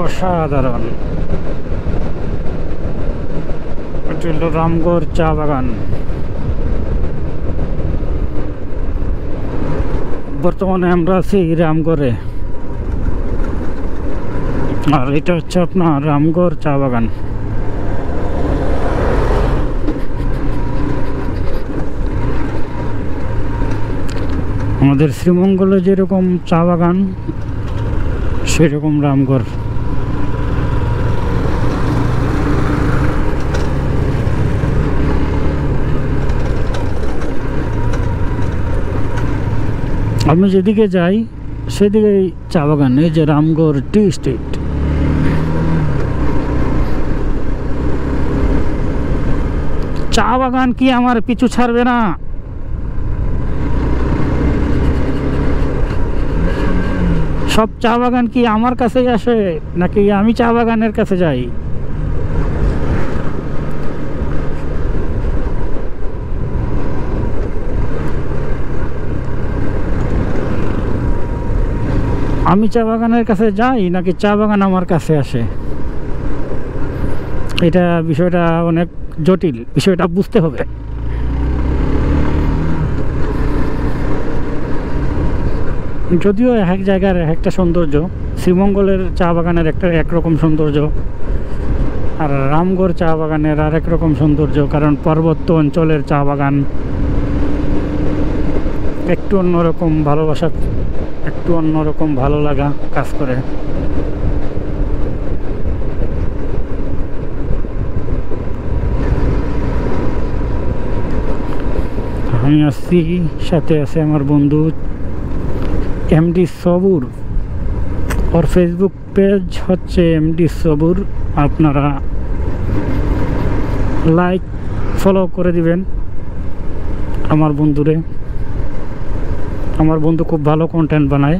অসাধারণ। এটা হলো রামগড় চা বাগান। বর্তমানে আমরা আছি রামগড়ে, আর এটা হচ্ছে আপনার রামগড় চা বাগান। আমাদের শ্রীমঙ্গলে যেরকম চা বাগান, সেরকম রামগড়। আমি যেদিকে যাই সেদিকে চা বাগান। এই যে রামগড় টি স্টেট। চা বাগান কি আমার পিছু ছাড়বে না? সব চা বাগান কি আমার কাছেই আসে, নাকি আমি চা বাগানের কাছে যাই? আমি চা বাগানের কাছে যাই নাকি চা বাগান আমার কাছে আসে? এটা বিষয়টা অনেক জটিল, বিষয়টা বুঝতে হবে। যদিও এক জায়গার একটা সৌন্দর্য, শ্রীমঙ্গলের চা বাগানের একটা একরকম সৌন্দর্য, আর রামগড় চা বাগানের আর একরকম সৌন্দর্য, কারণ পার্বত্য অঞ্চলের চা বাগান একটু অন্যরকম ভালোবাসা, একটু অন্যরকম ভালো লাগা কাজ করে। আমি আসছি, সাথে আছে আমার বন্ধু এমডি সবুর। ওর ফেসবুক পেজ হচ্ছে এমডি সবুর। আপনারা লাইক ফলো করে দিবেন আমার বন্ধুরে। আমার বন্ধু খুব ভালো কন্টেন্ট বানায়,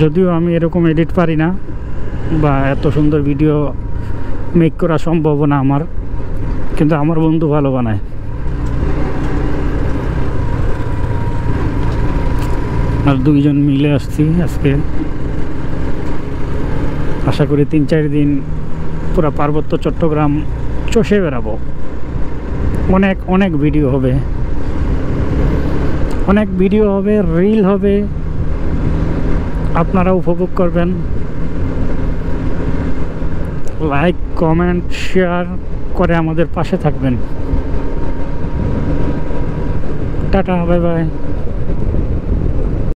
যদিও আমি এরকম এডিট পারি না বা এত সুন্দর ভিডিও মেক করা সম্ভব না আমার, কিন্তু আমার বন্ধু ভালো বানায়। আর দুইজন মিলে আসছি আজকে। আশা করি 3-4 দিন পুরা পার্বত্য চট্টগ্রাম চষে বেড়াবো। অনেক অনেক ভিডিও হবে, অনেক ভিডিও হবে, রিল হবে, আপনারা উপভোগ করবেন। লাইক, কমেন্ট, শেয়ার করে আমাদের পাশে থাকবেন। Tata, bye bye.